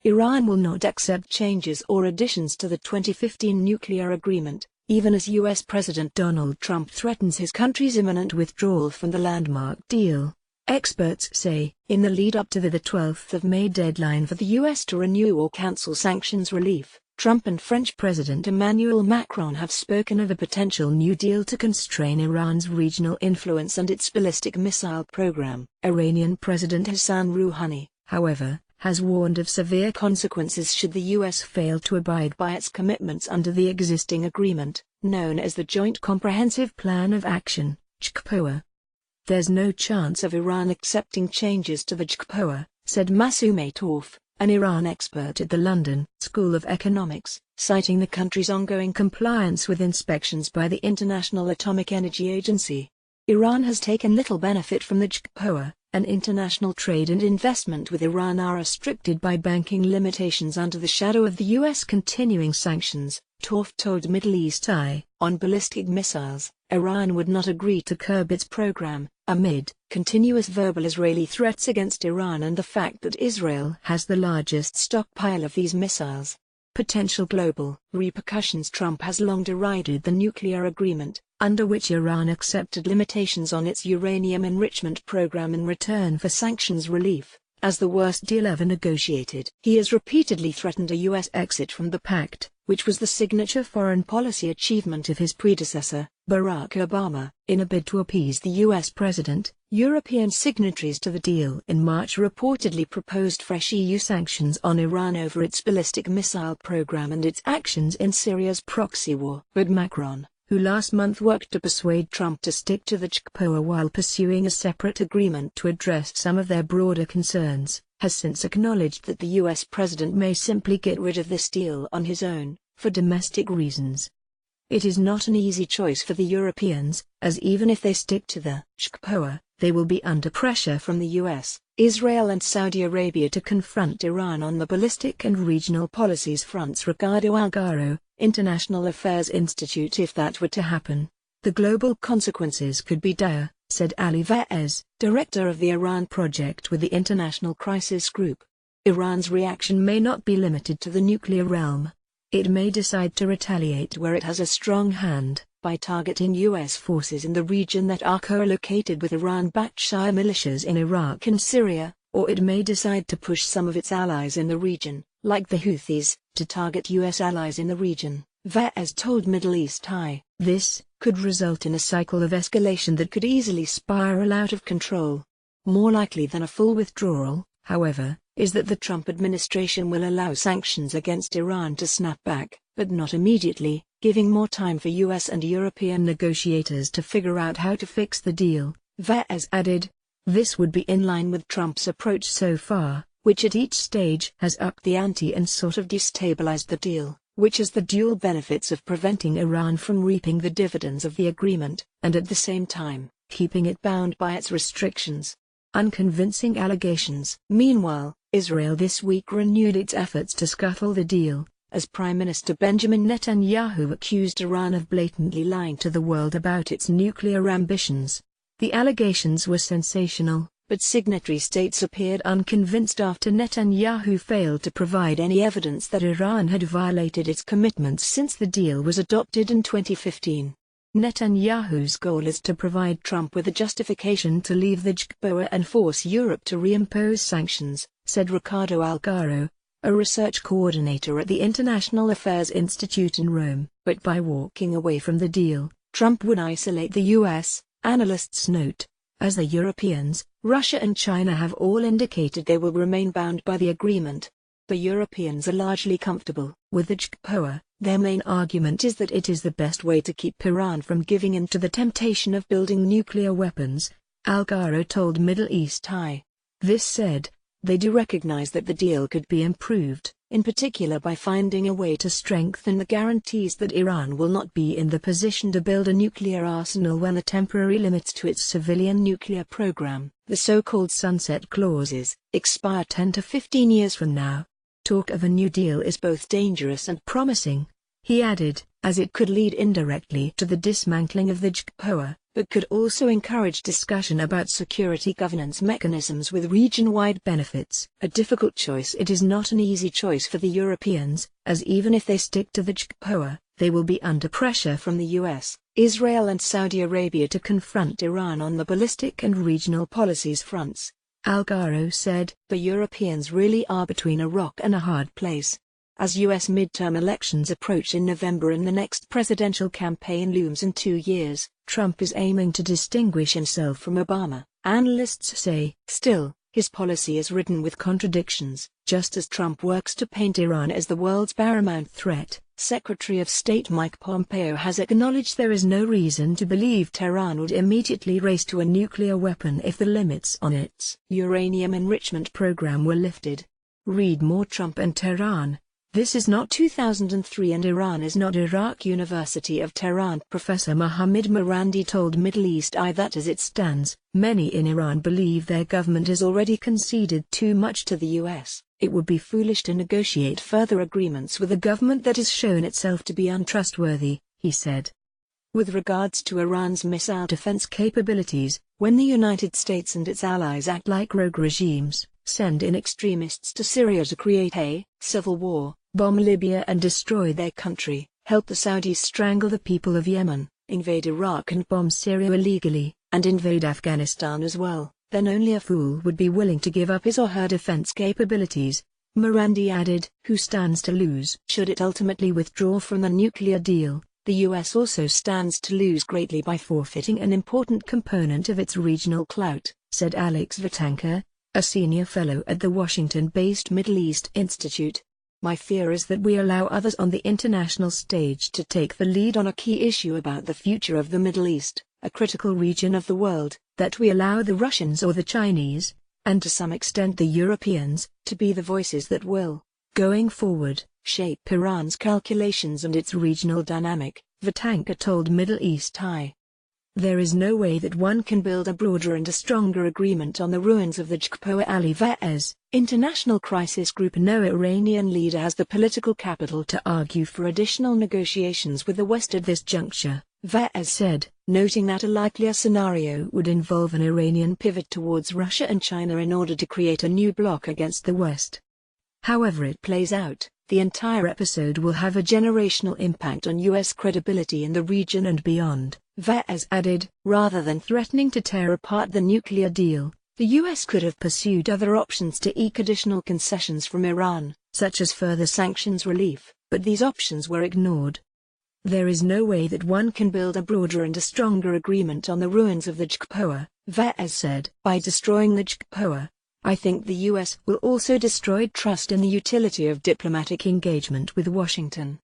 Iran will not accept changes or additions to the 2015 nuclear agreement, even as U.S. President Donald Trump threatens his country's imminent withdrawal from the landmark deal. Experts say, in the lead-up to the 12th of May deadline for the U.S. to renew or cancel sanctions relief, Trump and French President Emmanuel Macron have spoken of a potential new deal to constrain Iran's regional influence and its ballistic missile program. Iranian President Hassan Rouhani, however, has warned of severe consequences should the U.S. fail to abide by its commitments under the existing agreement, known as the Joint Comprehensive Plan of Action, JCPOA. "There's no chance of Iran accepting changes to the JCPOA," said Masoumeh Torf, an Iran expert at the London School of Economics, citing the country's ongoing compliance with inspections by the International Atomic Energy Agency. Iran has taken little benefit from the JCPOA, and international trade and investment with Iran are restricted by banking limitations under the shadow of the U.S. continuing sanctions, Torf told Middle East Eye. On ballistic missiles, Iran would not agree to curb its program, amid continuous verbal Israeli threats against Iran and the fact that Israel has the largest stockpile of these missiles. Potential global repercussions. Trump has long derided the nuclear agreement, under which Iran accepted limitations on its uranium enrichment program in return for sanctions relief, as the worst deal ever negotiated. He has repeatedly threatened a U.S. exit from the pact, which was the signature foreign policy achievement of his predecessor, Barack Obama. In a bid to appease the U.S. president, European signatories to the deal in March reportedly proposed fresh EU sanctions on Iran over its ballistic missile program and its actions in Syria's proxy war. But Macron, who last month worked to persuade Trump to stick to the JCPOA while pursuing a separate agreement to address some of their broader concerns, has since acknowledged that the U.S. president may simply get rid of this deal on his own, for domestic reasons. It is not an easy choice for the Europeans, as even if they stick to the JCPOA, they will be under pressure from the US, Israel and Saudi Arabia to confront Iran on the ballistic and regional policies fronts. Ricardo Algaro, International Affairs Institute. If that were to happen, the global consequences could be dire, said Ali Vaez, director of the Iran project with the International Crisis Group. Iran's reaction may not be limited to the nuclear realm. It may decide to retaliate where it has a strong hand, by targeting U.S. forces in the region that are co-located with Iran-backed Shia militias in Iraq and Syria, or it may decide to push some of its allies in the region, like the Houthis, to target U.S. allies in the region, Vaez told Middle East Eye. This could result in a cycle of escalation that could easily spiral out of control. More likely than a full withdrawal, however, is that the Trump administration will allow sanctions against Iran to snap back, but not immediately, giving more time for U.S. and European negotiators to figure out how to fix the deal. Vaez added, this would be in line with Trump's approach so far, which at each stage has upped the ante and sort of destabilized the deal, which has the dual benefits of preventing Iran from reaping the dividends of the agreement, and at the same time, keeping it bound by its restrictions. Unconvincing allegations. Meanwhile, Israel this week renewed its efforts to scuttle the deal, as Prime Minister Benjamin Netanyahu accused Iran of blatantly lying to the world about its nuclear ambitions. The allegations were sensational, but signatory states appeared unconvinced after Netanyahu failed to provide any evidence that Iran had violated its commitments since the deal was adopted in 2015. Netanyahu's goal is to provide Trump with a justification to leave the JCPOA and force Europe to reimpose sanctions, said Ricardo Algaro, a research coordinator at the International Affairs Institute in Rome. But by walking away from the deal, Trump would isolate the U.S., analysts note, as the Europeans, Russia and China have all indicated they will remain bound by the agreement. The Europeans are largely comfortable with the JCPOA. Their main argument is that it is the best way to keep Iran from giving in to the temptation of building nuclear weapons, Algaro told Middle East Eye. This said, they do recognize that the deal could be improved, in particular by finding a way to strengthen the guarantees that Iran will not be in the position to build a nuclear arsenal when the temporary limits to its civilian nuclear program, the so-called sunset clauses, expire 10 to 15 years from now. Talk of a new deal is both dangerous and promising, he added, as it could lead indirectly to the dismantling of the JCPOA. but could also encourage discussion about security governance mechanisms with region-wide benefits. A difficult choice. It is not an easy choice for the Europeans, as even if they stick to the JCPOA, they will be under pressure from the US, Israel and Saudi Arabia to confront Iran on the ballistic and regional policies fronts. Algaro said, "The Europeans really are between a rock and a hard place." As U.S. midterm elections approach in November and the next presidential campaign looms in 2 years, Trump is aiming to distinguish himself from Obama, analysts say. Still, his policy is ridden with contradictions. Just as Trump works to paint Iran as the world's paramount threat, Secretary of State Mike Pompeo has acknowledged there is no reason to believe Tehran would immediately race to a nuclear weapon if the limits on its uranium enrichment program were lifted. Read more. Trump and Tehran. This is not 2003 and Iran is not Iraq. University of Tehran Professor Mohammad Marandi told Middle East Eye that as it stands, many in Iran believe their government has already conceded too much to the US. It would be foolish to negotiate further agreements with a government that has shown itself to be untrustworthy, he said. With regards to Iran's missile defense capabilities, when the United States and its allies act like rogue regimes, send in extremists to Syria to create a civil war, bomb Libya and destroy their country, help the Saudis strangle the people of Yemen, invade Iraq and bomb Syria illegally, and invade Afghanistan as well, then only a fool would be willing to give up his or her defense capabilities. Marandi added, who stands to lose? Should it ultimately withdraw from the nuclear deal, the US also stands to lose greatly by forfeiting an important component of its regional clout, said Alex Vitanka, a senior fellow at the Washington-based Middle East Institute. My fear is that we allow others on the international stage to take the lead on a key issue about the future of the Middle East, a critical region of the world, that we allow the Russians or the Chinese, and to some extent the Europeans, to be the voices that will, going forward, shape Iran's calculations and its regional dynamic, Vitanka told Middle East Eye. There is no way that one can build a broader and a stronger agreement on the ruins of the JCPOA. Ali Vaez, International Crisis Group. No Iranian leader has the political capital to argue for additional negotiations with the West at this juncture, Vaez said, noting that a likelier scenario would involve an Iranian pivot towards Russia and China in order to create a new bloc against the West. However it plays out, the entire episode will have a generational impact on U.S. credibility in the region and beyond. Vaez added, rather than threatening to tear apart the nuclear deal, the U.S. could have pursued other options to eke additional concessions from Iran, such as further sanctions relief, but these options were ignored. There is no way that one can build a broader and a stronger agreement on the ruins of the JCPOA, Vaez said. By destroying the JCPOA, I think the U.S. will also destroy trust in the utility of diplomatic engagement with Washington.